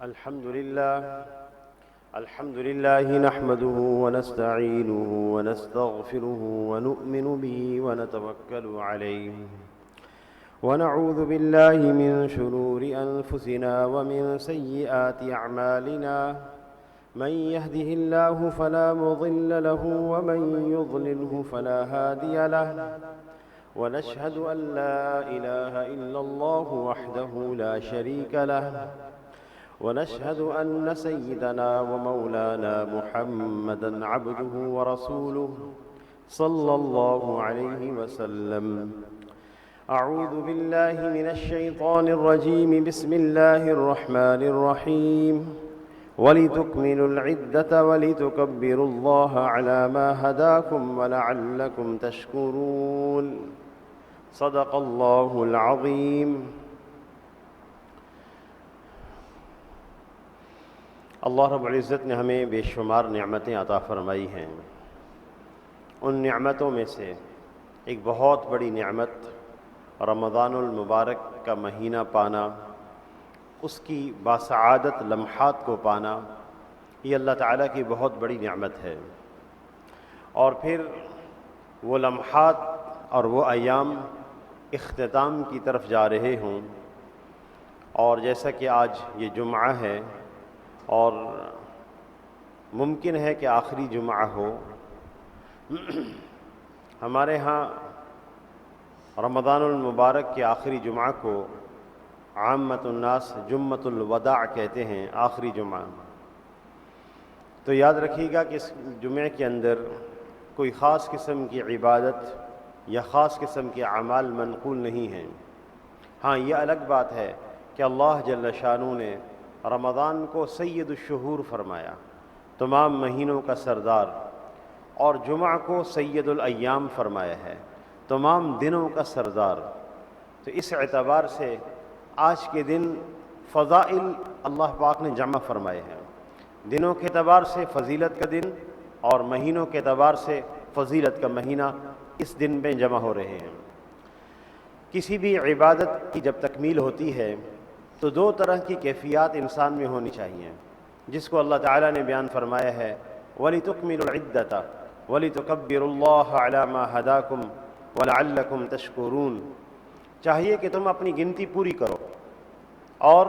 الحمد لله نحمده ونستعينه ونستغفره ونؤمن به ونتوكل عليه ونعوذ بالله من شرور أنفسنا ومن سيئات أعمالنا من يهده الله فلا مضل له ومن يضلله فلا هادي له ونشهد أن لا إله إلا الله وحده لا شريك له ونشهد أن سيدنا ومولانا محمدًا عبده ورسوله صلى الله عليه وسلم. أعوذ بالله من الشيطان الرجيم. بسم الله الرحمن الرحيم. ولتكملوا العدة ولتكبروا الله على ما هداكم ولعلكم تشكرون. صدق الله العظيم. اللہ رب العزت نے ہمیں بے شمار نعمتیں عطا فرمائی ہیں. ان نعمتوں میں سے ایک بہت بڑی نعمت رمضان المبارک کا مہینہ پانا، اس کی باسعادت لمحات کو پانا، یہ اللہ تعالیٰ کی بہت بڑی نعمت ہے. اور پھر وہ لمحات اور وہ ایام اختتام کی طرف جا رہے ہوں، اور جیسا کہ آج یہ جمعہ ہے اور ممکن ہے کہ آخری جمعہ ہو. ہمارے ہاں رمضان المبارک کے آخری جمعہ کو عامۃ الناس جمعۃ الوداع کہتے ہیں، آخری جمعہ. تو یاد رکھیے گا کہ اس جمعے کے اندر کوئی خاص قسم کی عبادت یا خاص قسم کے اعمال منقول نہیں ہیں. ہاں، یہ الگ بات ہے کہ اللہ جل شانہ نے رمضان کو سید الشہور فرمایا، تمام مہینوں کا سردار، اور جمعہ کو سید الایام فرمایا ہے، تمام دنوں کا سردار. تو اس اعتبار سے آج کے دن فضائل اللہ پاک نے جمع فرمائے ہیں. دنوں کے اعتبار سے فضیلت کا دن اور مہینوں کے اعتبار سے فضیلت کا مہینہ اس دن میں جمع ہو رہے ہیں. کسی بھی عبادت کی جب تکمیل ہوتی ہے تو دو طرح کی کیفیات انسان میں ہونی چاہیے، جس کو اللہ تعالیٰ نے بیان فرمایا ہے وَلِتُكْمِلُوا الْعِدَّةَ وَلِتُكَبِّرُوا اللَّهَ عَلَى مَا هَدَاكُمْ وَلَعَلَّكُمْ تَشْكُرُونَ. چاہیے کہ تم اپنی گنتی پوری کرو، اور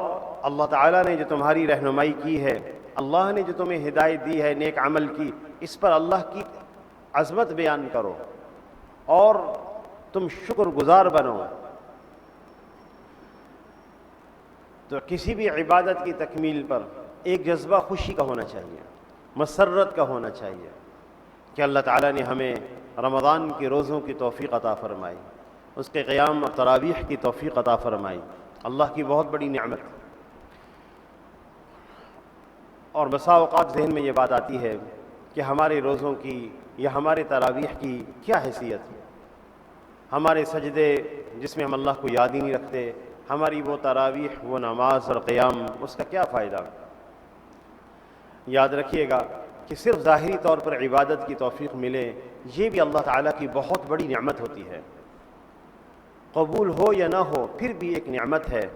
اللہ تعالیٰ نے جو تمہاری رہنمائی کی ہے، اللہ نے جو تمہیں ہدایت دی ہے نیک عمل کی، اس پر اللہ کی عظمت بیان کرو اور تم شکر گزار بنو. تو کسی بھی عبادت کی تکمیل پر ایک جذبہ خوشی کا ہونا چاہیے، مسرت کا ہونا چاہیے کہ اللہ تعالیٰ نے ہمیں رمضان کے روزوں کی توفیق عطا فرمائی، اس کے قیام اور تراویح کی توفیق عطا فرمائی. اللہ کی بہت بڑی نعمت. اور بسا اوقات ذہن میں یہ بات آتی ہے کہ ہمارے روزوں کی یا ہمارے تراویح کی کیا حیثیت ہے؟ ہمارے سجدے جس میں ہم اللہ کو یاد ہی نہیں رکھتے، ہماری وہ تراویح، وہ نماز اور قیام، اس کا کیا فائدہ؟ یاد رکھیے گا کہ صرف ظاہری طور پر عبادت کی توفیق ملے، یہ بھی اللہ تعالیٰ کی بہت بڑی نعمت ہوتی ہے. قبول ہو یا نہ ہو پھر بھی ایک نعمت ہے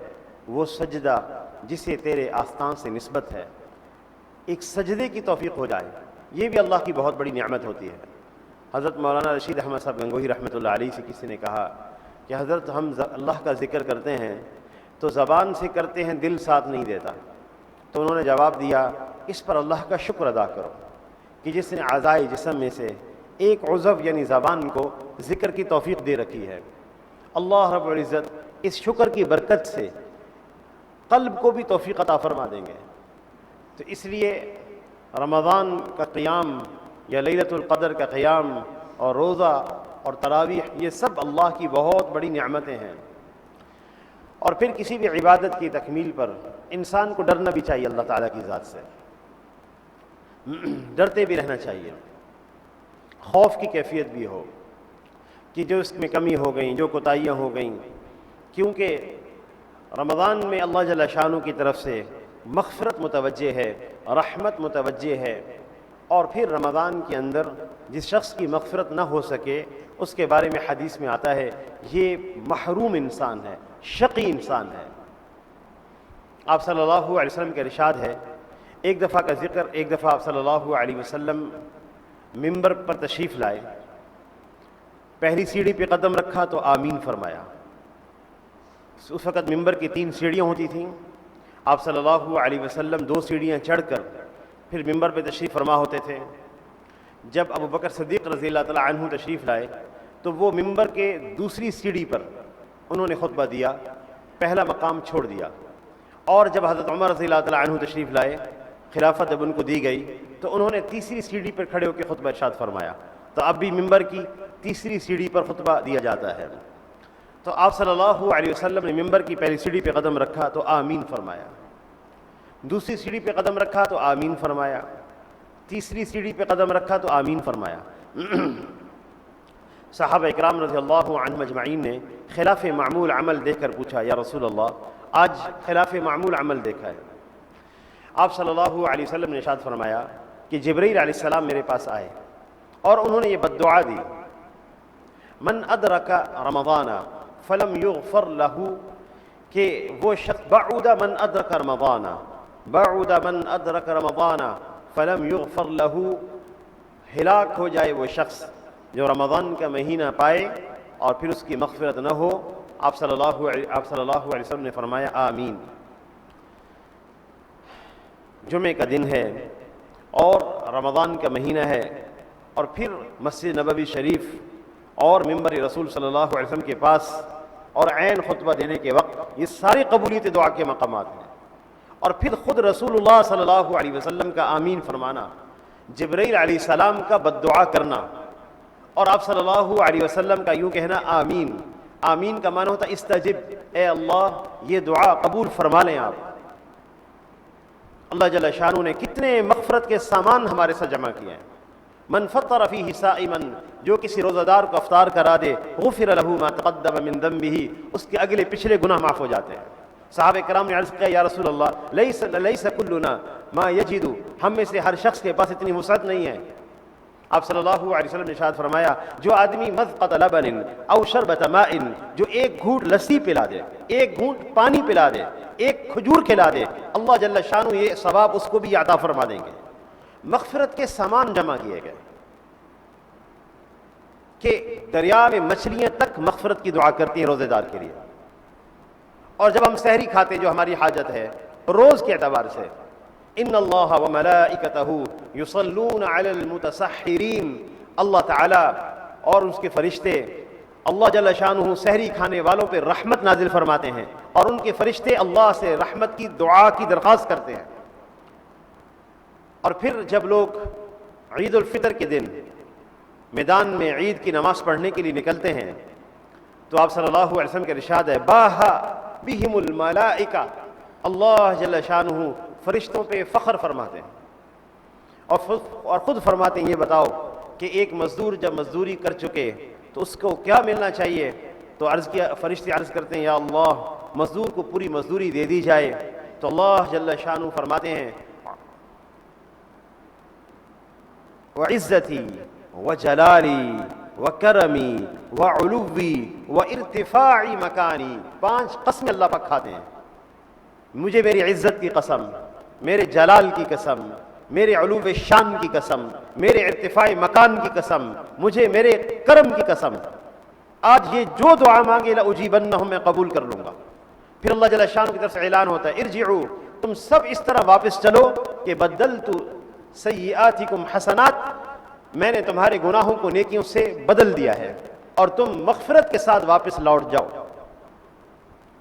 وہ سجدہ جسے تیرے آستان سے نسبت ہے. ایک سجدے کی توفیق ہو جائے، یہ بھی اللہ کی بہت بڑی نعمت ہوتی ہے. حضرت مولانا رشید احمد صاحب گنگوہی رحمۃ اللہ علیہ سے کسی نے کہا کہ حضرت ہم اللہ کا ذکر کرتے ہیں تو زبان سے کرتے ہیں، دل ساتھ نہیں دیتا. تو انہوں نے جواب دیا، اس پر اللہ کا شکر ادا کرو کہ جس نے اعضائے جسم میں سے ایک عضو یعنی زبان کو ذکر کی توفیق دے رکھی ہے. اللہ رب العزت اس شکر کی برکت سے قلب کو بھی توفیق عطا فرما دیں گے. تو اس لیے رمضان کا قیام یا لیلۃ القدر کا قیام اور روزہ اور تراویح، یہ سب اللہ کی بہت بڑی نعمتیں ہیں. اور پھر کسی بھی عبادت کی تکمیل پر انسان کو ڈرنا بھی چاہیے اللہ تعالیٰ کی ذات سے، ڈرتے بھی رہنا چاہیے. خوف کی کیفیت بھی ہو کہ جو اس میں کمی ہو گئیں، جو کوتاہیاں ہو گئیں، کیونکہ رمضان میں اللہ جل شانہ کی طرف سے مغفرت متوجہ ہے، رحمت متوجہ ہے. اور پھر رمضان کے اندر جس شخص کی مغفرت نہ ہو سکے اس کے بارے میں حدیث میں آتا ہے یہ محروم انسان ہے، شقی انسان ہے. آپ صلی اللہ علیہ وسلم کا ارشاد ہے، ایک دفعہ کا ذکر، ایک دفعہ آپ صلی اللہ علیہ وسلم ممبر پر تشریف لائے، پہلی سیڑھی پہ قدم رکھا تو آمین فرمایا۔ اس وقت ممبر کی 3 سیڑھیاں ہوتی تھیں، آپ صلی اللہ علیہ وسلم 2 سیڑھیاں چڑھ کر پھر ممبر پہ تشریف فرما ہوتے تھے۔ جب ابو بکر صدیق رضی اللہ تعالیٰ عنہ تشریف لائے تو وہ ممبر کے دوسری سیڑھی پر انہوں نے خطبہ دیا، پہلا مقام چھوڑ دیا۔ اور جب حضرت عمر رضی اللہ تعالیٰ عنہ تشریف لائے، خلافت جب ان کو دی گئی تو انہوں نے تیسری سیڑھی پر کھڑے ہو کے خطبہ ارشاد فرمایا۔ تو اب بھی ممبر کی تیسری سیڑھی پر خطبہ دیا جاتا ہے۔ تو آپ صلی اللہ علیہ وسلم نے ممبر کی پہلی سیڑھی پہ قدم رکھا تو آمین فرمایا، دوسری سیڑھی پہ قدم رکھا تو آمین فرمایا، تیسری سیڑھی پہ قدم رکھا تو آمین فرمایا۔ صحابہ اکرام رضی اللہ عنہم اجمعین نے خلاف معمول عمل دیکھ کر پوچھا، یا رسول اللہ آج خلاف معمول عمل دیکھا ہے۔ آپ صلی اللہ علیہ وسلم نے ارشاد فرمایا کہ جبرائیل علیہ السلام میرے پاس آئے اور انہوں نے یہ بددعا دی، من ادرک رمضان فلم یغفر لہ، کہ وہ شخص بعد من ادرک رمضان، بعد من ادرک رمضان فلم یغفر لہ، ہلاک ہو جائے وہ شخص جو رمضان کا مہینہ پائے اور پھر اس کی مغفرت نہ ہو۔ آپ صلی اللہ علیہ وسلم نے فرمایا آمین۔ جمعے کا دن ہے اور رمضان کا مہینہ ہے، اور پھر مسجد نبوی شریف اور ممبر رسول صلی اللہ علیہ وسلم کے پاس اور عین خطبہ دینے کے وقت، یہ سارے قبولیت دعا کے مقامات ہیں۔ اور پھر خود رسول اللہ صلی اللہ علیہ وسلم کا آمین فرمانا، جبرائیل علیہ السلام کا بددعا کرنا، اور آپ صلی اللہ علیہ وسلم کا یوں کہنا آمین۔ آمین کا معنی ہوتا ہے استجب، اے اللہ یہ دعا قبول فرما لیں آپ۔ اللہ جل شانہ نے کتنے مغفرت کے سامان ہمارے ساتھ جمع کیے ہیں۔ من فطر فیہ صائما، جو کسی روزہ دار کو افطار کرا دے، غفر لہ ما تقدم من ذنبہ، اس کے اگلے پچھلے گناہ معاف ہو جاتے ہیں۔ صحابہ کرام نے عرض کیا، یا رسول اللہ لیس کلنا ما یجد، ہم میں سے ہر شخص کے پاس اتنی وسعت نہیں ہے۔ آپ صلی اللہ علیہ وسلم نے ارشاد فرمایا، جو آدمی مذقۃ لبن او شربۃ ماء، جو ایک گھونٹ لسی پلا دے، ایک گھونٹ پانی پلا دے، ایک کھجور کھلا دے، اللہ جل شانہ یہ ثواب اس کو بھی عطا فرما دیں گے۔ مغفرت کے سامان جمع کیے گئے کہ دریا میں مچھلیاں تک مغفرت کی دعا کرتی ہیں روزے دار کے لیے۔ اور جب ہم سحری کھاتے ہیں جو ہماری حاجت ہے روز کے اعتبار سے، ان اللہ وملائکتہ یصلون علی المتسحرین، اللہ تعالی اور اس کے فرشتے، اللہ جل شانہ سحری کھانے والوں پہ رحمت نازل فرماتے ہیں، اور ان کے فرشتے اللہ سے رحمت کی دعا کی درخواست کرتے ہیں۔ اور پھر جب لوگ عید الفطر کے دن میدان میں عید کی نماز پڑھنے کے لیے نکلتے ہیں تو آپ صلی اللہ علیہ وسلم کا ارشاد ہے، باہ بہم الملائکہ، اللہ جل شانہ فرشتوں پہ فخر فرماتے ہیں اور خود فرماتے ہیں، یہ بتاؤ کہ ایک مزدور جب مزدوری کر چکے تو اس کو کیا ملنا چاہیے؟ تو فرشتے عرض کرتے ہیں، یا اللہ مزدور کو پوری مزدوری دے دی جائے۔ تو اللہ جل شانہ فرماتے ہیں، وعزتی وجلالی وکرمی وعلوی وارتفاع مکانی، 5 قسمیں اللہ پاک کھاتے ہیں۔ مجھے میری عزت کی قسم، میرے جلال کی قسم، میرے علو شان کی قسم، میرے ارتفاع مکان کی قسم، مجھے میرے کرم کی قسم، آج یہ جو دعا مانگے لأجیبنہم، میں قبول کر لوں گا۔ پھر اللہ جل شانہ کی طرف سے اعلان ہوتا ہے، ارجعوا، تم سب اس طرح واپس چلو کہ بدلت سیئاتکم حسنات، میں نے تمہارے گناہوں کو نیکیوں سے بدل دیا ہے اور تم مغفرت کے ساتھ واپس لوٹ جاؤ۔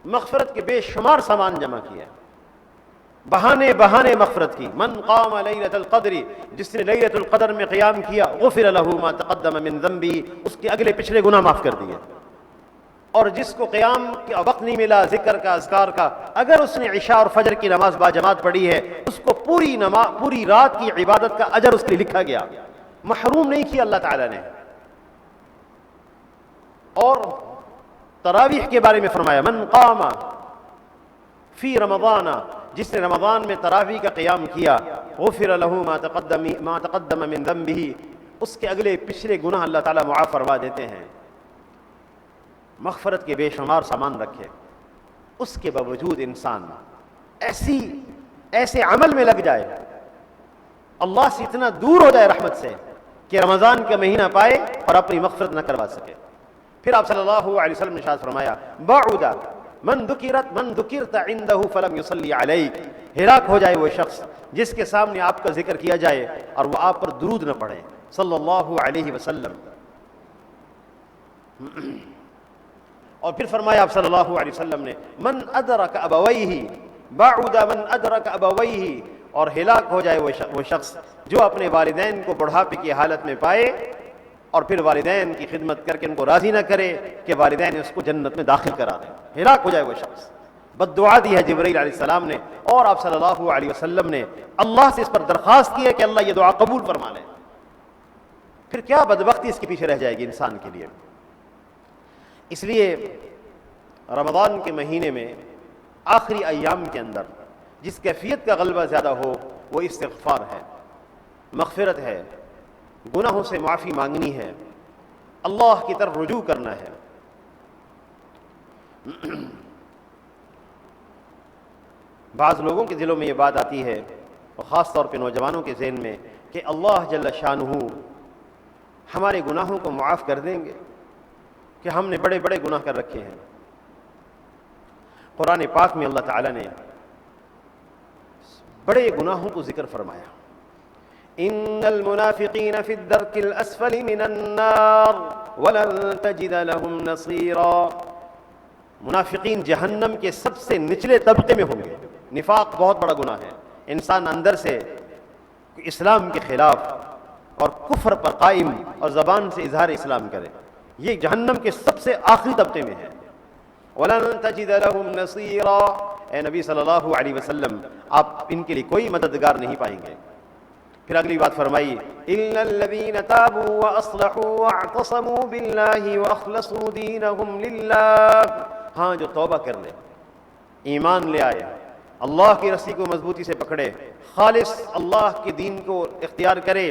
مغفرت کے بے شمار سامان جمع کیا، بہانے مغفرت کی۔ من قام لیلۃ القدر، جس نے لیلۃ القدر میں قیام کیا، غفر لہ ما تقدم من ذنبہ، اس کے اگلے پچھلے گناہ معاف کر دیے۔ اور جس کو قیام کا وقت نہیں ملا ذکر کا، اذکار کا، اگر اس نے عشاء اور فجر کی نماز باجماعت پڑھی ہے، اس کو پوری رات کی عبادت کا اجر اس کے لیے لکھا گیا، محروم نہیں کیا اللہ تعالی نے۔ اور تراویح کے بارے میں فرمایا، من قام فی رمضان، جس نے رمضان میں تراویح کا قیام کیا، غفر لہ ما تقدم من ذنبہ، اس کے اگلے پچھلے گناہ اللہ تعالیٰ معاف فرما دیتے ہیں۔ مغفرت کے بے شمار سامان رکھے، اس کے باوجود انسان ایسے عمل میں لگ جائے، اللہ سے اتنا دور ہو جائے رحمت سے کہ رمضان کا مہینہ پائے اور اپنی مغفرت نہ کروا سکے۔ پھر آپ صلی اللہ علیہ وسلم نے ارشاد فرمایا بعد من ذکرت عنده فلم يصلي عليك، ہلاک ہو جائے وہ شخص جس کے سامنے آپ کا ذکر کیا جائے اور وہ آپ پر درود نہ پڑھے صلی اللہ علیہ وسلم۔ اور پھر فرمایا آپ صلی اللہ علیہ وسلم نے من ادرک ابویہ بعد من ادرک ابویہ، اور ہلاک ہو جائے وہ شخص جو اپنے والدین کو بڑھاپے کی حالت میں پائے اور پھر والدین کی خدمت کر کے ان کو راضی نہ کرے کہ والدین اس کو جنت میں داخل کرا دیں، ہلاک ہو جائے وہ شخص۔ بد دعا دی ہے جبرائیل علیہ السلام نے، اور آپ صلی اللہ علیہ وسلم نے اللہ سے اس پر درخواست کی ہے کہ اللہ یہ دعا قبول فرما لے۔ پھر کیا بدبختی اس کے پیچھے رہ جائے گی انسان کے لیے۔ اس لیے رمضان کے مہینے میں آخری ایام کے اندر جس کیفیت کا غلبہ زیادہ ہو وہ استغفار ہے، مغفرت ہے، گناہوں سے معافی مانگنی ہے، اللہ کی طرف رجوع کرنا ہے۔ بعض لوگوں کے دلوں میں یہ بات آتی ہے، اور خاص طور پہ نوجوانوں کے ذہن میں، کہ اللہ جل شانہ ہمارے گناہوں کو معاف کر دیں گے، کہ ہم نے بڑے بڑے گناہ کر رکھے ہیں۔ قرآن پاک میں اللہ تعالیٰ نے بڑے گناہوں کو ذکر فرمایا، ان المنافقین فی الدرک الاسفل من النار ولن تجد لهم نصیرا، منافقین جہنم کے سب سے نچلے طبقے میں ہوں گے۔ نفاق بہت بڑا گناہ ہے، انسان اندر سے اسلام کے خلاف اور کفر پر قائم اور زبان سے اظہار اسلام کرے، یہ جہنم کے سب سے آخری طبقے میں ہے۔ وَلَن تَجِدَ لَهُمْ نَصِيرًا، اے نبی صلی اللہ علیہ وسلم آپ ان کے لیے کوئی مددگار نہیں پائیں گے۔ پھر اگلی بات فرمائی إِلَّا الَّذِينَ تَابُوا وَأَصْلَحُوا وَاعْتَصَمُوا بِاللَّهِ وَأَخْلَصُوا دِينَهُمْ لِلَّهِ، ہاں جو توبہ کر لے، ایمان لے آئے، اللہ کی رسی کو مضبوطی سے پکڑے، خالص اللہ کے دین کو اختیار کرے،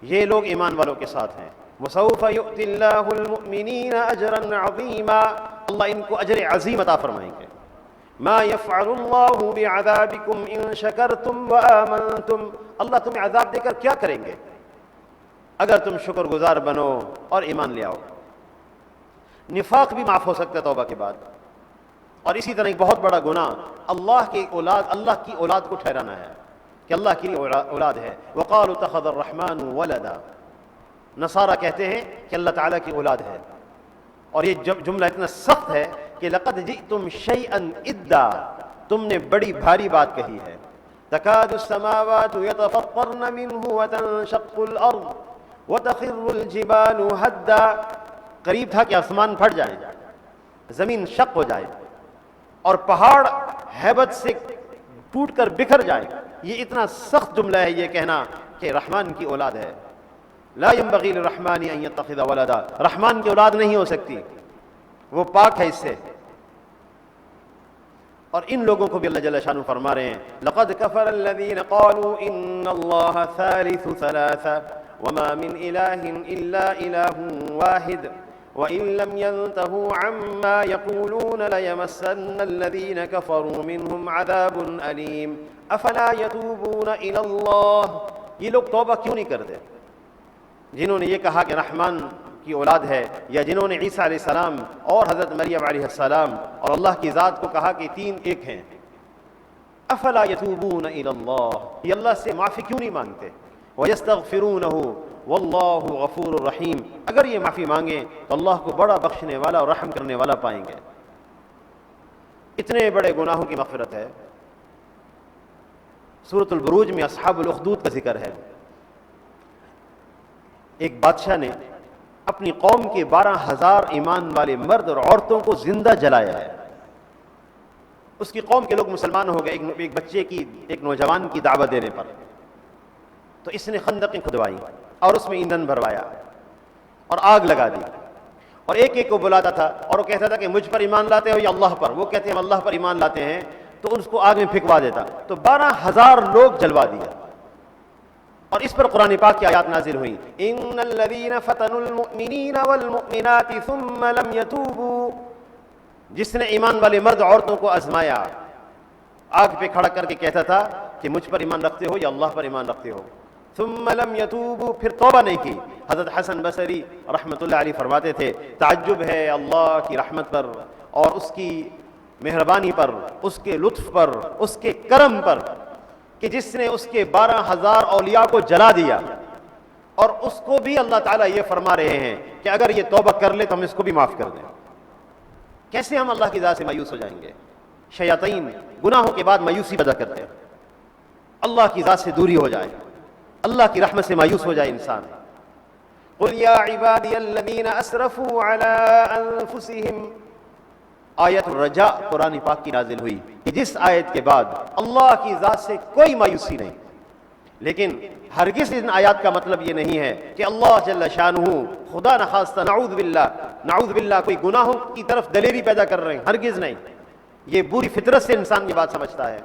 یہ لوگ ایمان والوں کے ساتھ ہیں۔ وَسَوْفَ يُؤْتِ اللَّهُ الْمُؤْمِنِينَ أَجْرًا عَظِيمًا، اللہ ان کو اجر عظیم عطا فرمائیں گے۔ مَا يَفْعَلُ اللَّهُ بِعَذَابِكُمْ إِن شَكَرْتُمْ وَآمَنْتُمْ، اللہ تمہیں عذاب دے کر کیا کریں گے اگر تم شکر گزار بنو اور ایمان لے آؤ۔ نفاق بھی معاف ہو سکتا ہے توبہ کے بعد، اور اسی طرح ایک بہت بڑا گناہ اللہ کی اولاد کو ٹھہرانا ہے کہ اللہ کی اولاد ہے۔ وَقَالُوا اتَّخَذَ الرَّحْمَنُ وَلَدًا، نصارہ کہتے ہیں کہ اللہ تعالیٰ کی اولاد ہے، اور یہ جملہ اتنا سخت ہے کہ لَقَدْ جِئْتُمْ شَيْئًا إِدًّا، تم نے بڑی بھاری بات کہی ہے۔ تَكَادُ السَّمَاوَاتُ يَتَفَطَّرْنَ مِنْهُ وَتَنشَقُّ الْأَرْضُ وَتَخِرُّ الْجِبَالُ هَدًّا، قریب تھا کہ آسمان پھٹ جائیں، زمین شق ہو جائے اور پہاڑ ہیبت سے ٹوٹ کر بکھر جائے۔ یہ اتنا سخت جملہ ہے یہ کہنا کہ رحمان کی اولاد ہے۔ لا ينبغي للرحمن ان يتخذ ولدا، رحمان کی اولاد نہیں ہو سکتی، وہ پاک ہے اس سے۔ اور ان لوگوں کو بھی اللہ جل شانہ فرما رہے ہیں لقد كفر الذين قالوا ان الله ثالث ثلاثة وما من اله الا اله واحد وان لم ينتهوا عما يقولون ليمسن الذين كفروا منهم عذاب اليم افلا يتوبون الى الله، یہ لوگ توبہ کیوں نہیں کرتے جنہوں نے یہ کہا کہ رحمان کی اولاد ہے، یا جنہوں نے عیسیٰ علیہ السلام اور حضرت مریم علیہ السلام اور اللہ کی ذات کو کہا کہ تین ایک ہیں۔ افلا یتوبون الی اللہ، یہ اللہ سے معافی کیوں نہیں مانگتے؟ ویستغفرونہ واللہ غفور رحیم، اگر یہ معافی مانگیں تو اللہ کو بڑا بخشنے والا اور رحم کرنے والا پائیں گے۔ اتنے بڑے گناہوں کی مغفرت ہے۔ سورۃ البروج میں اصحاب الاخدود کا ذکر ہے۔ ایک بادشاہ نے اپنی قوم کے 12,000 ایمان والے مرد اور عورتوں کو زندہ جلایا ہے۔ اس کی قوم کے لوگ مسلمان ہو گئے ایک بچے کی، ایک نوجوان کی دعوت دینے پر، تو اس نے خندقیں کھدوائی اور اس میں ایندھن بھروایا اور آگ لگا دی، اور ایک ایک کو بلاتا تھا اور وہ کہتا تھا کہ مجھ پر ایمان لاتے ہو یا اللہ پر، وہ کہتے ہیں ہم اللہ پر ایمان لاتے ہیں، تو اس کو آگ میں پھینکوا دیتا، تو 12,000 لوگ جلوا دیا۔ اور اس پر قرآن پاک کی آیات نازل ہوئیں ان الذین فتنوا المؤمنین والمؤمنات ثم لم یتوبوا، جس نے ایمان والے مرد عورتوں کو آزمایا آگ پہ کھڑا کر کے کہتا تھا کہ مجھ پر ایمان رکھتے ہو یا اللہ پر ایمان رکھتے ہو. ثم لم يتوبوا، پھر توبہ نہیں کی. حضرت حسن بصری رحمۃ اللہ علیہ فرماتے تھے تعجب ہے اللہ کی رحمت پر اور اس کی مہربانی پر، اس کے لطف پر، اس کے کرم پر کہ جس نے اس کے 12,000 اولیاء کو جلا دیا، اور اس کو بھی اللہ تعالیٰ یہ فرما رہے ہیں کہ اگر یہ توبہ کر لے تو ہم اس کو بھی معاف کر دیں. کیسے ہم اللہ کی ذات سے مایوس ہو جائیں گے؟ شیاطین گناہوں کے بعد مایوسی پیدا کرتے ہیں. اللہ کی ذات سے دوری ہو جائے، اللہ کی رحمت سے مایوس ہو جائے انسان. قل یا عبادی الذین اسرفوا علی انفسہم، آیت الرجاء قرآن پاک کی نازل ہوئی کہ جس آیت کے بعد اللہ کی ذات سے کوئی مایوسی نہیں. لیکن ہرگز ان آیات کا مطلب یہ نہیں ہے کہ اللہ جل شانہ خدا نخواستہ نعوذ باللہ کوئی گناہوں کی طرف دلیری پیدا کر رہے ہیں. ہرگز نہیں. یہ بری فطرت سے انسان یہ بات سمجھتا ہے.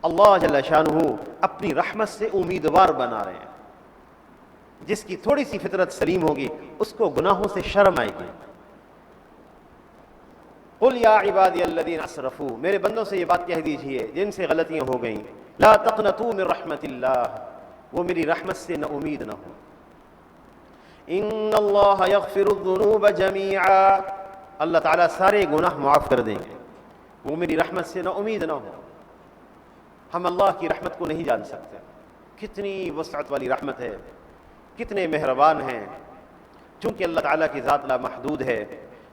اللہ جل شانہ اپنی رحمت سے امیدوار بنا رہے ہیں. جس کی تھوڑی سی فطرت سلیم ہوگی اس کو گناہوں سے شرم آئے گی. قل یا عبادی الذین اسرفوا، میرے بندوں سے یہ بات کہہ دیجئے جن سے غلطیاں ہو گئیں، لا تقنطوا من رحمت اللہ، وہ میری رحمت سے نہ امید نہ ہو. ان اللہ یغفر الذنوب جمیعا، اللہ تعالیٰ سارے گناہ معاف کر دیں گے. وہ میری رحمت سے نہ امید نہ ہو. ہم اللہ کی رحمت کو نہیں جان سکتے. کتنی وسعت والی رحمت ہے، کتنے مہربان ہیں. چونکہ اللہ تعالیٰ کی ذات لا محدود ہے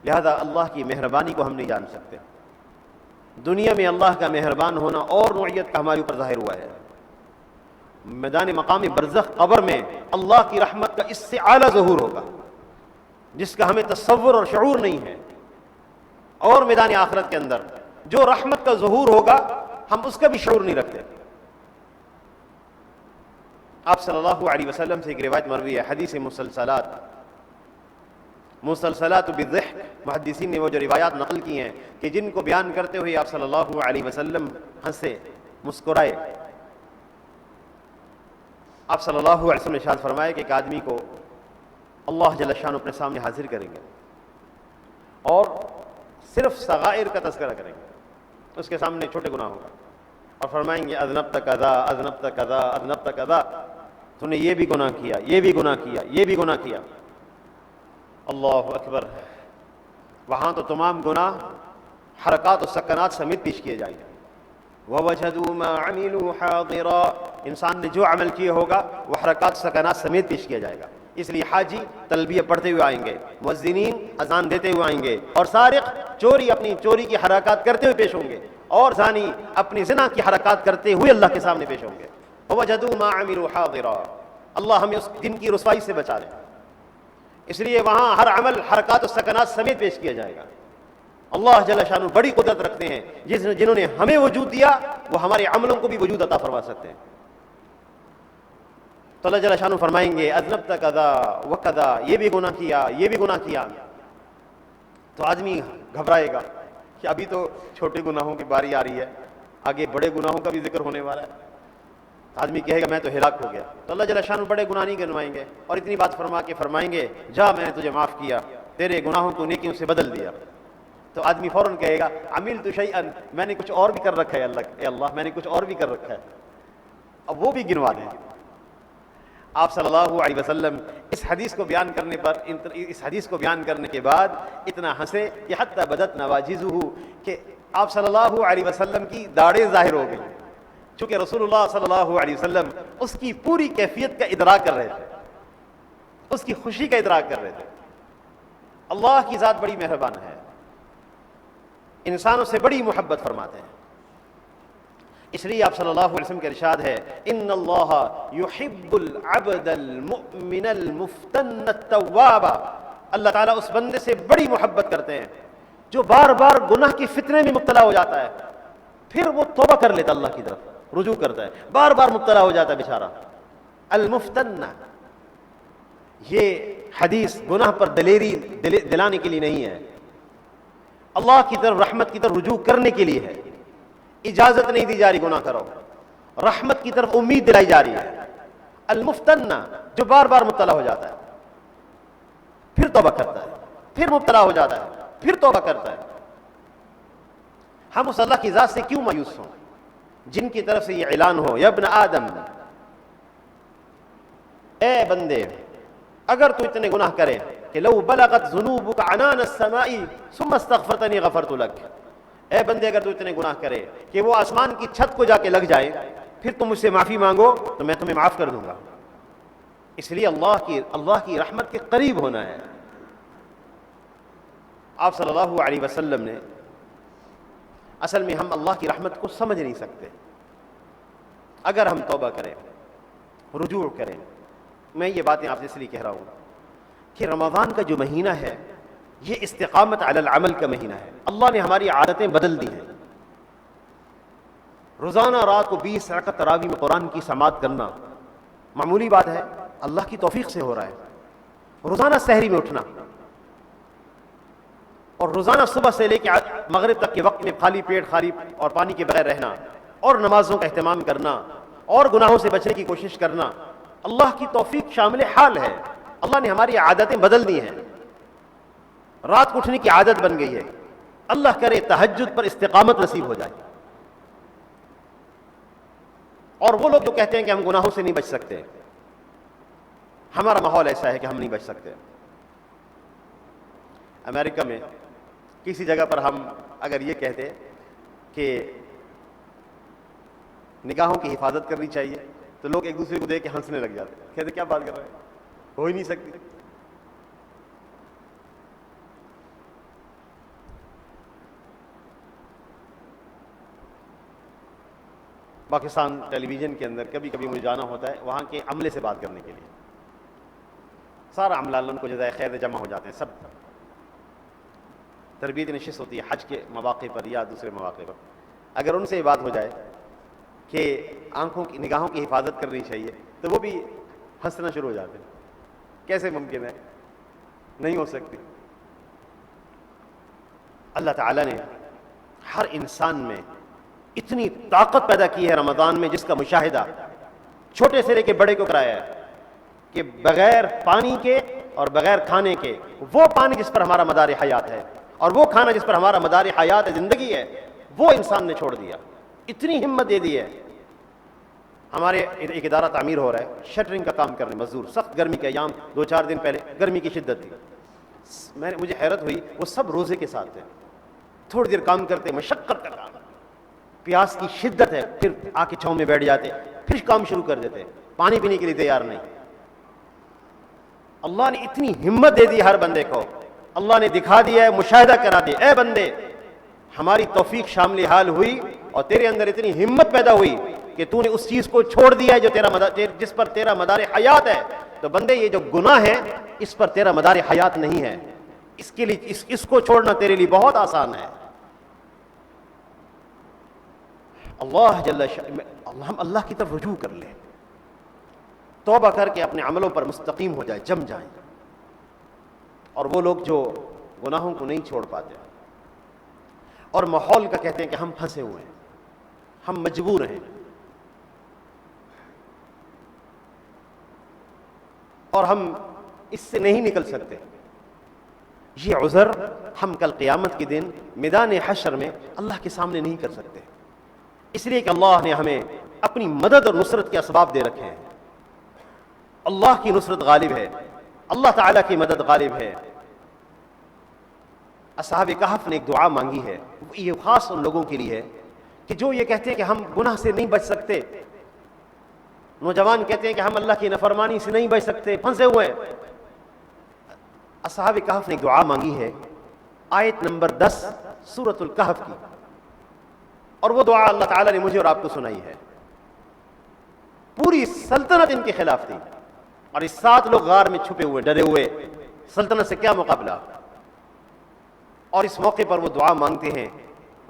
لہذا اللہ کی مہربانی کو ہم نہیں جان سکتے. دنیا میں اللہ کا مہربان ہونا اور نوعیت کا ہمارے اوپر ظاہر ہوا ہے. میدان مقام برزخ قبر میں اللہ کی رحمت کا اس سے اعلیٰ ظہور ہوگا جس کا ہمیں تصور اور شعور نہیں ہے. اور میدان آخرت کے اندر جو رحمت کا ظہور ہوگا ہم اس کا بھی شعور نہیں رکھتے. آپ صلی اللہ علیہ وسلم سے ایک روایت مروی ہے، حدیث مسلسلات بالضحک. محدثین نے وہ جو روایات نقل کی ہیں کہ جن کو بیان کرتے ہوئے آپ صلی اللہ علیہ وسلم ہنسے، مسکرائے. آپ صلی اللہ علیہ وسلم نے ارشاد فرمایا کہ ایک آدمی کو اللہ جل شانہ اپنے سامنے حاضر کریں گے اور صرف صغائر کا تذکرہ کریں گے. اس کے سامنے چھوٹے گناہ ہوگا اور فرمائیں گے اذنبت کذا اذنبت کذا اذنبت کذا، تو نے یہ بھی گناہ کیا، یہ بھی گناہ کیا، یہ بھی گناہ کیا. اللہ اکبر. وہاں تو تمام گناہ حرکات و سکنات سمیت پیش کیے جائیں گے. وَوَجَدُوا مَا عَمِلُوا حَاضِرًا، انسان نے جو عمل کیا ہوگا وہ حرکات سکنات سمیت پیش کیا جائے گا. اس لیے حاجی تلبیہ پڑھتے ہوئے آئیں گے، مؤذنین اذان دیتے ہوئے آئیں گے، اور سارق اپنی چوری کی حرکات کرتے ہوئے پیش ہوں گے، اور زانی اپنی زنا کی حرکات کرتے ہوئے اللہ کے سامنے پیش ہوں گے. وَوَجَدُوا مَا عَمِلُوا حَاضِرًا، اللہ ہمیں اس دن کی رسوائی سے بچا لے. اس لیے وہاں ہر عمل حرکات و سکنات سمیت پیش کیا جائے گا. اللہ جل شانہ بڑی قدرت رکھتے ہیں، جنہوں نے ہمیں وجود دیا وہ ہمارے عملوں کو بھی وجود عطا فرما سکتے ہیں. تو اللہ جل شانہ فرمائیں گے اذنبت کذا وکذا، یہ بھی گناہ کیا، یہ بھی گناہ کیا. تو آدمی گھبرائے گا کہ ابھی تو چھوٹے گناہوں کی باری آ رہی ہے، آگے بڑے گناہوں کا بھی ذکر ہونے والا ہے. آدمی کہے گا میں تو ہلاک ہو گیا. تو اللہ جل شانہ بڑے گناہ نہیں گنوائیں گے اور اتنی بات فرما کے فرمائیں گے جا میں نے تجھے معاف کیا، تیرے گناہوں کو نیکیوں سے بدل دیا. تو آدمی فوراً کہے گا عملت شیئا، میں نے کچھ اور بھی کر رکھا ہے اے اللہ میں نے کچھ اور بھی کر رکھا ہے. اب وہ بھی گنوا دیں. آپ صلی اللہ علیہ وسلم اس حدیث کو بیان کرنے کے بعد اتنا ہنسے کہ حتی بدت نواجذہ، کہ آپ صلی اللہ علیہ وسلم کی داڑھیں ظاہر ہو گئیں. چونکہ رسول اللہ صلی اللہ علیہ وسلم اس کی پوری کیفیت کا ادراک کر رہے تھے، اس کی خوشی کا ادراک کر رہے تھے. اللہ کی ذات بڑی مہربان ہے، انسانوں سے بڑی محبت فرماتے ہیں. اس لیے آپ صلی اللہ علیہ وسلم کا ارشاد ہے ان اللہ یحب العبد المؤمن المفتن التواب، اللہ تعالیٰ اس بندے سے بڑی محبت کرتے ہیں جو بار بار گناہ کی فتنے میں مبتلا ہو جاتا ہے پھر وہ توبہ کر لیتا، اللہ کی طرف رجوع کرتا ہے. بار بار مبتلا ہو جاتا ہے بیچارہ. المفتن، یہ حدیث گناہ پر دلیری دلانے کے لیے نہیں ہے، اللہ کی طرف رحمت کی طرف رجوع کرنے کے لیے ہے. اجازت نہیں دی جا رہی گناہ کرو، رحمت کی طرف امید دلائی جا رہی ہے. المفتن، جو بار بار مبتلا ہو جاتا ہے پھر توبہ کرتا ہے، پھر مبتلا ہو جاتا ہے پھر توبہ کرتا ہے. ہم اس اللہ کی ذات سے کیوں مایوس ہوں؟ جن کی طرف سے یہ اعلان ہو یا ابن آدم، اے بندے اگر تو اتنے گناہ کرے کہ لو بلغت ذنوبک عنان السماء ثم استغفرتنی غفرت لک، اے بندے اگر تو اتنے گناہ کرے کہ وہ آسمان کی چھت کو جا کے لگ جائے پھر تم مجھ سے معافی مانگو تو میں تمہیں معاف کر دوں گا۔ اس لیے اللہ کی رحمت کے قریب ہونا ہے۔ آپ صلی اللہ علیہ وسلم نے اصل میں ہم اللہ کی رحمت کو سمجھ نہیں سکتے اگر ہم توبہ کریں، رجوع کریں۔ میں یہ باتیں آپ سے اس لیے کہہ رہا ہوں کہ رمضان کا جو مہینہ ہے یہ استقامت علی العمل کا مہینہ ہے۔ اللہ نے ہماری عادتیں بدل دی ہیں۔ روزانہ رات کو 20 رکعت تراویح میں قرآن کی سماعت کرنا معمولی بات ہے، اللہ کی توفیق سے ہو رہا ہے۔ روزانہ سحری میں اٹھنا اور روزانہ صبح سے لے کے مغرب تک کے وقت میں خالی پیٹ، خالی اور پانی کے بغیر رہنا اور نمازوں کا اہتمام کرنا اور گناہوں سے بچنے کی کوشش کرنا، اللہ کی توفیق شامل حال ہے۔ اللہ نے ہماری عادتیں بدل دی ہیں، رات کو اٹھنے کی عادت بن گئی ہے۔ اللہ کرے تہجد پر استقامت نصیب ہو جائے۔ اور وہ لوگ جو کہتے ہیں کہ ہم گناہوں سے نہیں بچ سکتے، ہمارا ماحول ایسا ہے کہ ہم نہیں بچ سکتے۔ امریکہ میں کسی جگہ پر ہم اگر یہ کہتے کہ نگاہوں کی حفاظت کرنی چاہیے تو لوگ ایک دوسرے کو دیکھ کے ہنسنے لگ جاتے، کہتے کیا بات کر رہے ہیں، ہو ہی نہیں سکتی۔ پاکستان ٹیلی ویژن کے اندر کبھی کبھی مجھے جانا ہوتا ہے وہاں کے عملے سے بات کرنے کے لیے، سارا عملہ ان کو جزائے خیر جمع ہو جاتے ہیں، سب تربیت نشست ہوتی ہے حج کے مواقع پر یا دوسرے مواقع پر۔ اگر ان سے یہ بات ہو جائے کہ آنکھوں کی نگاہوں کی حفاظت کرنی چاہیے تو وہ بھی ہنسنا شروع ہو جاتے ہیں۔ کیسے ممکن ہے؟ نہیں ہو سکتی۔ اللہ تعالیٰ نے ہر انسان میں اتنی طاقت پیدا کی ہے رمضان میں جس کا مشاہدہ چھوٹے سے لے کے بڑے کو کرایا ہے کہ بغیر پانی کے اور بغیر کھانے کے، وہ پانی جس پر ہمارا مدار حیات ہے اور وہ کھانا جس پر ہمارا مدار حیات ہے، زندگی ہے، وہ انسان نے چھوڑ دیا۔ اتنی ہمت دے دی ہے۔ ہمارے ایک ادارہ تعمیر ہو رہا ہے، شٹرنگ کا کام کرنے مزدور، سخت گرمی کے ایام 2-4 دن پہلے گرمی کی شدت تھی، مجھے حیرت ہوئی، وہ سب روزے کے ساتھ تھے، تھوڑی دیر کام کرتے، مشقت کرنا، پیاس کی شدت ہے، پھر آ کے چھاؤں میں بیٹھ جاتے، پھر کام شروع کر دیتے، پانی پینے کے لیے تیار نہیں۔ اللہ نے اتنی ہمت دے دی ہر بندے کو، اللہ نے دکھا دیا ہے، مشاہدہ کرا دیا، اے بندے ہماری توفیق شامل حال ہوئی اور تیرے اندر اتنی ہمت پیدا ہوئی کہ تو نے اس چیز کو چھوڑ دیا ہے جو جس پر تیرا مدار حیات ہے۔ تو بندے یہ جو گناہ ہے اس پر تیرا مدار حیات نہیں ہے، اس کے لیے اس کو چھوڑنا تیرے لیے بہت آسان ہے۔ ہم اللہ کی طرف رجوع کر لیں، توبہ کر کے اپنے عملوں پر مستقیم ہو جائے، جم جائیں۔ اور وہ لوگ جو گناہوں کو نہیں چھوڑ پاتے اور ماحول کا کہتے ہیں کہ ہم پھنسے ہوئے ہیں، ہم مجبور ہیں اور ہم اس سے نہیں نکل سکتے، یہ عذر ہم کل قیامت کے دن میدان حشر میں اللہ کے سامنے نہیں کر سکتے، اس لیے کہ اللہ نے ہمیں اپنی مدد اور نصرت کے اسباب دے رکھے ہیں۔ اللہ کی نصرت غالب ہے، اللہ تعالیٰ کی مدد غالب ہے۔ اصحاب کہف نے ایک دعا مانگی ہے، یہ خاص ان لوگوں کے لیے ہے کہ جو یہ کہتے ہیں کہ ہم گناہ سے نہیں بچ سکتے، نوجوان کہتے ہیں کہ ہم اللہ کی نافرمانی سے نہیں بچ سکتے، پھنسے ہوئے ہیں۔ اصحاب کہف نے ایک دعا مانگی ہے، آیت نمبر 10 سورۃ الکہف کی، اور وہ دعا اللہ تعالیٰ نے مجھے اور آپ کو سنائی ہے۔ پوری سلطنت ان کے خلاف تھی اور اس 7 لوگ غار میں چھپے ہوئے، ڈرے ہوئے، سلطنت سے کیا مقابلہ، اور اس موقع پر وہ دعا مانگتے ہیں،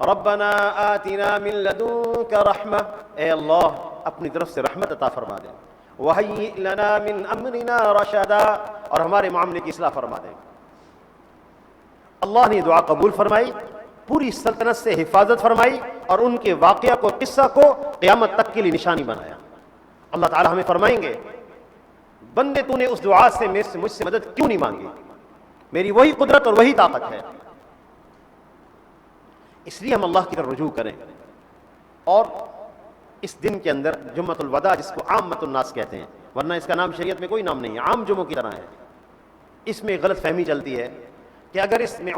ربنا آتنا من لدنک رحمہ، اے اللہ اپنی طرف سے رحمت عطا فرما دے، وہیئ لنا من امرنا رشدا، اور ہمارے معاملے کی اصلاح فرما دے۔ اللہ نے دعا قبول فرمائی، پوری سلطنت سے حفاظت فرمائی اور ان کے واقعہ کو، قصہ کو قیامت تک کے لیے نشانی بنایا۔ اللہ تعالیٰ ہمیں فرمائیں گے، بندے تو نے اس دعا سے مجھ سے مدد کیوں نہیں مانگی؟ میری وہی قدرت اور وہی طاقت ہے۔ اس لیے ہم اللہ کی طرف رجوع کریں اور اس دن کے اندر جمعۃ الوداع جس کو عامۃ الناس کہتے ہیں، ورنہ اس کا نام شریعت میں کوئی نام نہیں ہے، عام جمعوں کی طرح ہے. اس میں غلط فہمی چلتی ہے کہ اگر اس میں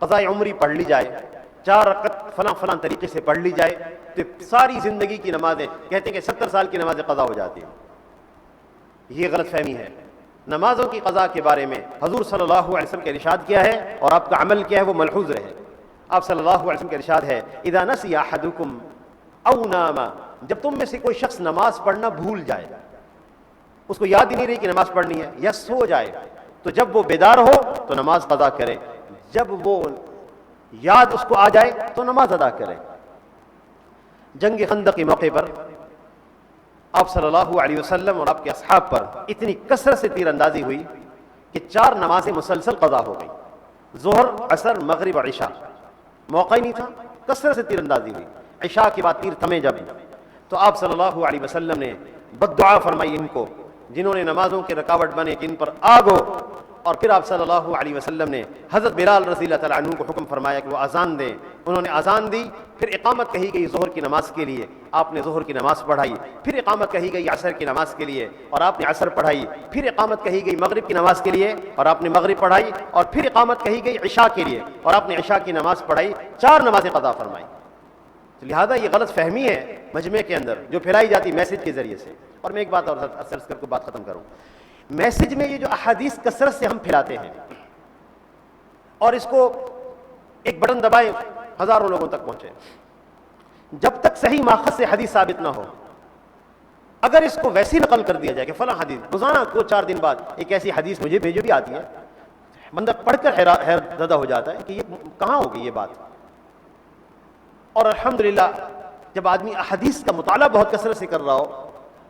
قضاء عمری پڑھ لی جائے، 4 رکعت فلاں فلاں طریقے سے پڑھ لی جائے تو ساری زندگی کی نمازیں، کہتے ہیں کہ 70 سال کی نمازیں قضا ہو جاتی ہیں. یہ غلط فہمی ہے. نمازوں کی قضا کے بارے میں حضور صلی اللہ علیہ وسلم کا ارشاد کیا ہے اور آپ کا عمل کیا ہے وہ ملحوظ رہے. آپ صلی اللہ علیہ وسلم کا ارشاد ہے اذا نسی احدکم او نام، جب تم میں سے کوئی شخص نماز پڑھنا بھول جائے، اس کو یاد ہی نہیں رہی کہ نماز پڑھنی ہے، یا سو جائے، تو جب وہ بیدار ہو تو نماز قضا کرے، جب وہ یاد اس کو آ جائے تو نماز ادا کرے. جنگ خندق کے موقع پر آپ صلی اللہ علیہ وسلم اور آپ کے اصحاب پر اتنی کثرت سے تیر اندازی ہوئی کہ 4 نمازیں مسلسل قضا ہو گئی، ظہر، عصر، مغرب اور عشاء. موقع ہی نہیں تھا، کثرت سے تیر اندازی ہوئی. عشاء کے بعد تیر تھمے جب، تو آپ صلی اللہ علیہ وسلم نے بد دعا فرمائی ان کو جنہوں نے نمازوں کے رکاوٹ بنے کہ ان پر آگ ہو. اور پھر آپ صلی اللہ علیہ وسلم نے حضرت بلال رضی اللہ تعالیٰ عنہ کو حکم فرمایا کہ وہ اذان دیں. انہوں نے اذان دی، پھر اقامت کہی گئی ظہر کی نماز کے لیے، آپ نے ظہر کی نماز پڑھائی. پھر اقامت کہی گئی عصر کی نماز کے لیے اور آپ نے عصر پڑھائی. پھر اقامت کہی گئی مغرب کی نماز کے لیے اور آپ نے مغرب پڑھائی. اور پھر اقامت کہی گئی عشاء کے لیے اور آپ نے عشاء کی نماز پڑھائی. 4 نمازیں قضا فرمائی. لہذا یہ غلط فہمی ہے مجمع کے اندر جو پھیلائی جاتی میسج کے ذریعے سے. اور میں ایک بات اور عرض کر کے بات ختم کروں. میسج میں یہ جو احادیث کثرت سے ہم پھیلاتے ہیں اور اس کو ایک بٹن دبائے ہزاروں لوگوں تک پہنچے، جب تک صحیح ماخذ سے حدیث ثابت نہ ہو، اگر اس کو ویسی نقل کر دیا جائے کہ فلاں حدیث، روزانہ کو 4 دن بعد ایک ایسی حدیث مجھے بھیجو بھی آتی ہے، بندہ پڑھ کر حیرت زدہ ہو جاتا ہے کہ یہ کہاں ہوگی یہ بات. اور الحمدللہ جب آدمی احادیث کا مطالعہ بہت کثرت سے کر رہا ہو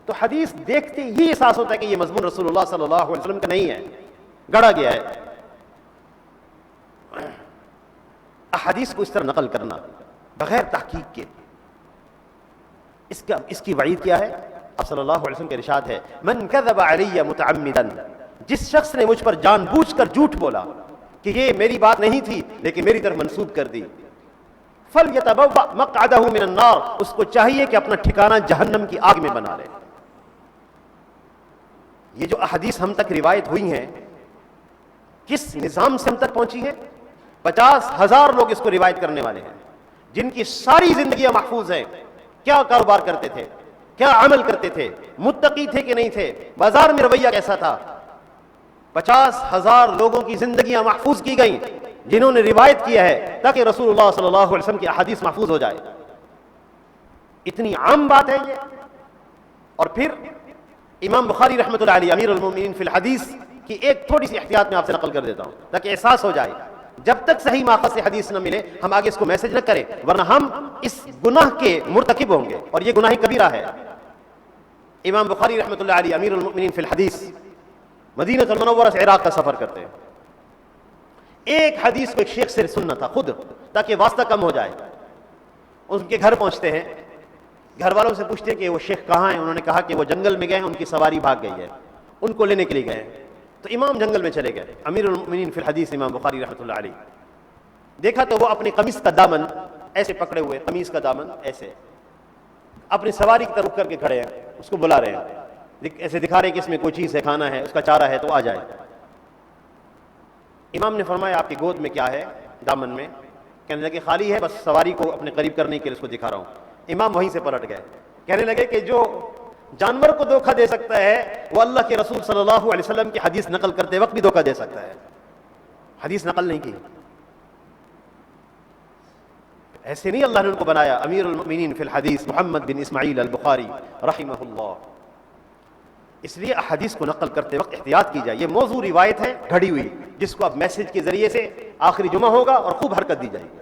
تو حدیث دیکھتے ہی احساس ہوتا ہے کہ یہ مضمون رسول اللہ صلی اللہ علیہ وسلم کا نہیں ہے، گڑا گیا ہے. احادیث کو اس طرح نقل کرنا بغیر تحقیق کے، اس کی وعید کیا ہے؟ اب صلی اللہ علیہ وسلم کا ارشاد ہے من کذب علی متعمدا، جس شخص نے مجھ پر جان بوجھ کر جھوٹ بولا کہ یہ میری بات نہیں تھی لیکن میری طرف منسوب کر دی، فلیتبوأ مقعدہ من النار، اس کو چاہیے کہ اپنا ٹھکانہ جہنم کی آگ میں بنا لے. یہ جو احادیث ہم تک روایت ہوئی ہیں کس نظام سے ہم تک پہنچی ہیں؟ 50,000 لوگ اس کو روایت کرنے والے ہیں جن کی ساری زندگیاں محفوظ ہیں. کیا کاروبار کرتے تھے، کیا عمل کرتے تھے، متقی تھے کہ نہیں تھے، بازار میں رویہ کیسا تھا. 50,000 لوگوں کی زندگیاں محفوظ کی گئیں جنہوں نے روایت کیا ہے تاکہ رسول اللہ صلی اللہ علیہ وسلم کی احادیث محفوظ ہو جائے. اتنی عام بات ہے یہ. اور پھر امام بخاری رحمۃ اللہ علیہ امیر المومنین فی الحدیث کی ایک تھوڑی سی احتیاط میں آپ سے نقل کر دیتا ہوں تاکہ احساس ہو جائے. جب تک صحیح ماخذ سے حدیث نہ ملے ہم آگے اس کو میسج نہ کریں، ورنہ ہم اس گناہ کے مرتکب ہوں گے اور یہ گناہ کبیرہ ہے. امام بخاری رحمۃ اللہ علیہ امیر المومنین فی الحدیث مدینہ المنورہ سے عراق کا سفر کرتے ہیں. ایک حدیث کو ایک شیخ سے سننا تھا خود تاکہ واسطہ کم ہو جائے. ان کے گھر پہنچتے ہیں، گھر والوں سے پوچھتے ہیں کہ وہ شیخ کہاں ہیں. انہوں نے کہا کہ وہ جنگل میں گئے ہیں، ان کی سواری بھاگ گئی ہے، ان کو لینے کے لیے گئے. تو امام جنگل میں چلے گئے. امیر المؤمنین فی الحدیث امام بخاری رحمۃ اللہ علیہ دیکھا تو وہ اپنی قمیص کا دامن ایسے پکڑے ہوئے، قمیص کا دامن ایسے اپنی سواری کی طرف رک کر کے کھڑے ہیں، اس کو بلا رہے ہیں، ایسے دکھا رہے ہیں کہ اس میں کوئی چیز ہے، کھانا ہے، اس کا چارہ ہے تو آ جائے. امام نے فرمایا آپ کی گود میں کیا ہے دامن میں؟ کہنے لگے خالی ہے، بس سواری کو اپنے قریب کرنے کے لیے اس کو دکھا رہا ہوں. امام وہیں سے پلٹ گئے. کہنے لگے کہ جو جانور کو دھوکہ دے سکتا ہے وہ اللہ کے رسول صلی اللہ علیہ وسلم کی حدیث نقل کرتے وقت بھی دھوکہ دے سکتا ہے. حدیث نقل نہیں کی. ایسے نہیں اللہ نے ان کو بنایا. امیر المؤمنین فی الحدیث محمد بن اسماعیل البخاری رحمہ اللہ. اس لیے احادیث کو نقل کرتے وقت احتیاط کی جائے. یہ موضوع روایت ہے گھڑی ہوئی جس کو اب میسج کے ذریعے سے آخری جمعہ ہوگا اور خوب حرکت دی جائے گی.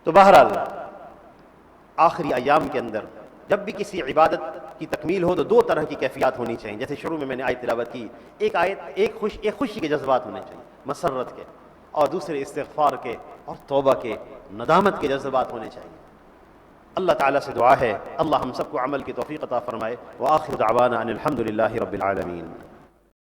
تو بہرحال آخری ایام کے اندر جب بھی کسی عبادت کی تکمیل ہو تو 2 طرح کی کیفیات ہونی چاہیے. جیسے شروع میں نے آیت تلاوت کی، ایک خوشی کے جذبات ہونے چاہیے، مسرت کے، اور دوسرے استغفار کے اور توبہ کے، ندامت کے جذبات ہونے چاہیے. اللہ تعالیٰ سے دعا ہے اللہ ہم سب کو عمل کی توفیق عطا فرمائے. وآخر دعوانا ان الحمد للہ رب العالمین.